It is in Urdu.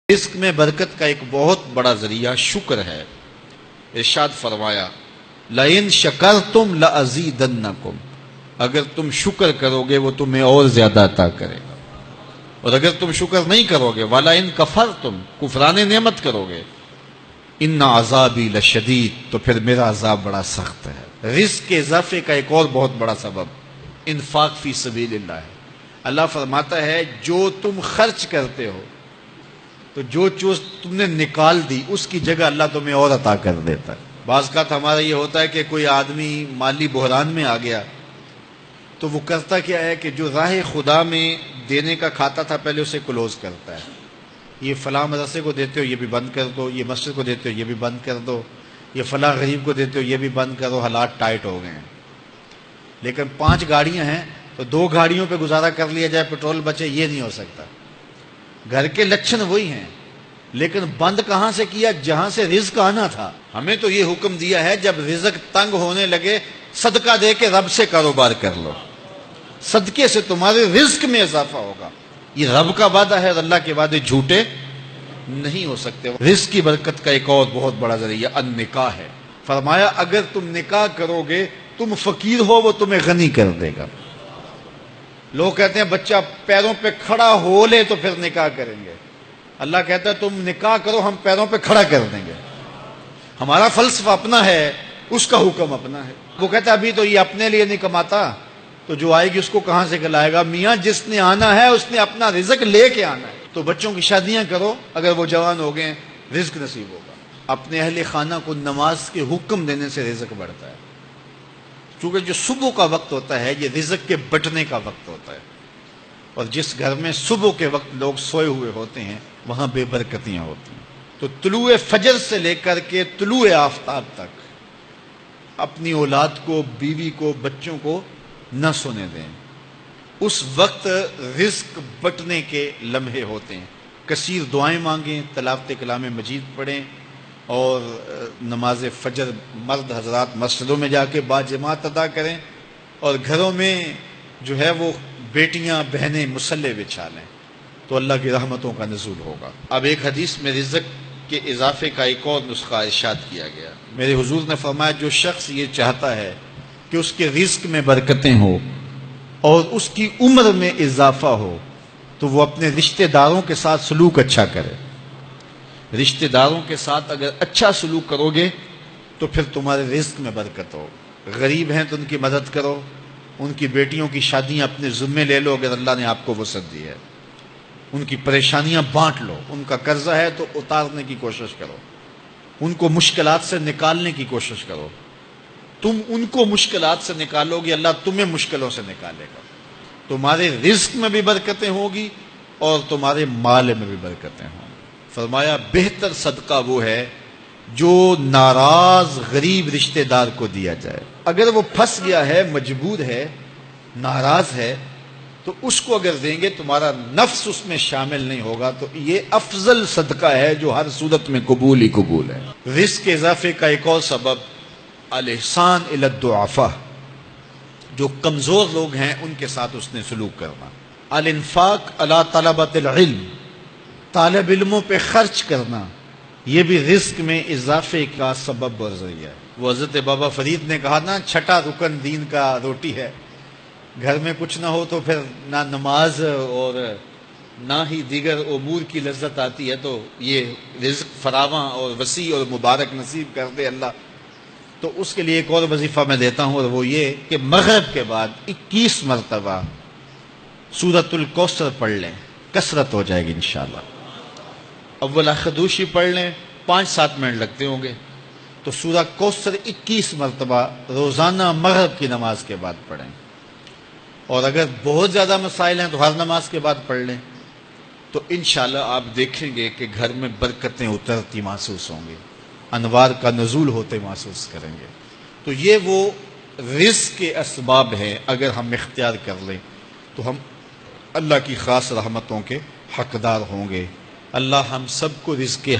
رزق میں برکت کا ایک بہت بڑا ذریعہ شکر ہے۔ ارشاد فرمایا لَإِن شَكَرْتُمْ لَأَزِيدَنَّكُمْ، اگر تم شکر کرو گے وہ تمہیں اور زیادہ عطا کرے گا، اور اگر تم شکر نہیں کرو گے وَلَئِن كَفَرْتُمْ، کفران نعمت کرو گے، إِنَّ عَذَابِي لَشَدِيدٌ، تو پھر میرا عذاب بڑا سخت ہے۔ رزق کے اضافے کا ایک اور بہت بڑا سبب انفاق فی سبیل اللہ ہے۔ اللہ فرماتا ہے جو تم خرچ کرتے ہو تو جو چیز تم نے نکال دی اس کی جگہ اللہ تمہیں اور عطا کر دیتا ہے۔ بعض کا ہمارا یہ ہوتا ہے کہ کوئی آدمی مالی بحران میں آ گیا تو وہ کرتا کیا ہے کہ جو راہ خدا میں دینے کا کھاتا تھا پہلے اسے کلوز کرتا ہے، یہ فلاں مدرسے کو دیتے ہو یہ بھی بند کر دو، یہ مسجد کو دیتے ہو یہ بھی بند کر دو، یہ فلاں غریب کو دیتے ہو یہ بھی بند کرو، حالات ٹائٹ ہو گئے ہیں۔ لیکن 5 گاڑیاں ہیں تو 2 گاڑیوں پہ گزارا کر لیا جائے، پیٹرول بچے، یہ نہیں ہو سکتا۔ گھر کے لچھن وہی ہیں، لیکن بند کہاں سے کیا؟ جہاں سے رزق آنا تھا۔ ہمیں تو یہ حکم دیا ہے جب رزق تنگ ہونے لگے صدقہ دے کے رب سے کاروبار کر لو، صدقے سے تمہارے رزق میں اضافہ ہوگا۔ یہ رب کا وعدہ ہے اور اللہ کے وعدے جھوٹے نہیں ہو سکتے۔ رزق کی برکت کا ایک اور بہت بڑا ذریعہ النکاح ہے۔ فرمایا اگر تم نکاح کرو گے، تم فقیر ہو وہ تمہیں غنی کر دے گا۔ لوگ کہتے ہیں بچہ پیروں پہ کھڑا ہو لے تو پھر نکاح کریں گے، اللہ کہتا ہے تم نکاح کرو ہم پیروں پہ کھڑا کر دیں گے۔ ہمارا فلسفہ اپنا ہے، اس کا حکم اپنا ہے۔ وہ کہتا ہے ابھی تو یہ اپنے لیے نہیں کماتا تو جو آئے گی اس کو کہاں سے کھلائے گا؟ میاں جس نے آنا ہے اس نے اپنا رزق لے کے آنا ہے۔ تو بچوں کی شادیاں کرو، اگر وہ جوان ہو گئے رزق نصیب ہوگا۔ اپنے اہل خانہ کو نماز کے حکم دینے سے رزق بڑھتا ہے، کیونکہ جو صبح کا وقت ہوتا ہے یہ رزق کے بٹنے کا وقت ہوتا ہے، اور جس گھر میں صبح کے وقت لوگ سوئے ہوئے ہوتے ہیں وہاں بے برکتیاں ہوتی ہیں۔ تو طلوع فجر سے لے کر کے طلوع آفتاب تک اپنی اولاد کو، بیوی کو، بچوں کو نہ سونے دیں۔ اس وقت رزق بٹنے کے لمحے ہوتے ہیں۔ کثیر دعائیں مانگیں، تلاوت کلام مجید پڑھیں، اور نماز فجر مرد حضرات مسجدوں میں جا کے باجماعت ادا کریں، اور گھروں میں جو ہے وہ بیٹیاں بہنیں مصلے بچھا لیں، تو اللہ کی رحمتوں کا نزول ہوگا۔ اب ایک حدیث میں رزق کے اضافے کا ایک اور نسخہ ارشاد کیا گیا۔ میرے حضور نے فرمایا جو شخص یہ چاہتا ہے کہ اس کے رزق میں برکتیں ہوں اور اس کی عمر میں اضافہ ہو تو وہ اپنے رشتہ داروں کے ساتھ سلوک اچھا کرے۔ رشتہ داروں کے ساتھ اگر اچھا سلوک کرو گے تو پھر تمہارے رزق میں برکت ہو۔ غریب ہیں تو ان کی مدد کرو، ان کی بیٹیوں کی شادیاں اپنے ذمے لے لو اگر اللہ نے آپ کو وسعت دی ہے، ان کی پریشانیاں بانٹ لو، ان کا قرضہ ہے تو اتارنے کی کوشش کرو، ان کو مشکلات سے نکالنے کی کوشش کرو۔ تم ان کو مشکلات سے نکالو گے، اللہ تمہیں مشکلوں سے نکالے گا۔ تمہارے رزق میں بھی برکتیں ہوگی اور تمہارے مال میں بھی برکتیں ہوں گی۔ فرمایا بہتر صدقہ وہ ہے جو ناراض غریب رشتہ دار کو دیا جائے۔ اگر وہ پھنس گیا ہے، مجبور ہے، ناراض ہے، تو اس کو اگر دیں گے تمہارا نفس اس میں شامل نہیں ہوگا، تو یہ افضل صدقہ ہے جو ہر صورت میں قبول ہی قبول ہے۔ رزق کے اضافے کا ایک اور سبب الاحسان الی الضعفاء، جو کمزور لوگ ہیں ان کے ساتھ اس نے سلوک کرنا۔ الانفاق علی طلبۃ العلم، طالب علموں پہ خرچ کرنا، یہ بھی رزق میں اضافے کا سبب اور ذریعہ ہے۔ وہ حضرت بابا فرید نے کہا نا 6واں رکن دین کا روٹی ہے۔ گھر میں کچھ نہ ہو تو پھر نہ نماز اور نہ ہی دیگر امور کی لذت آتی ہے، تو یہ رزق فراواں اور وسیع اور مبارک نصیب کر دے اللہ۔ تو اس کے لیے ایک اور وظیفہ میں دیتا ہوں، اور وہ یہ کہ مغرب کے بعد 21 مرتبہ سورۃ الکوثر پڑھ لیں، کثرت ہو جائے گی انشاءاللہ۔ اول خدوشی پڑھ لیں، 5-7 منٹ لگتے ہوں گے، تو سورہ کوثر 21 مرتبہ روزانہ مغرب کی نماز کے بعد پڑھیں، اور اگر بہت زیادہ مسائل ہیں تو ہر نماز کے بعد پڑھ لیں، تو انشاءاللہ آپ دیکھیں گے کہ گھر میں برکتیں اترتی محسوس ہوں گی، انوار کا نزول ہوتے محسوس کریں گے۔ تو یہ وہ رزق کے اسباب ہیں، اگر ہم اختیار کر لیں تو ہم اللہ کی خاص رحمتوں کے حقدار ہوں گے۔ اللہ ہم سب کو رزق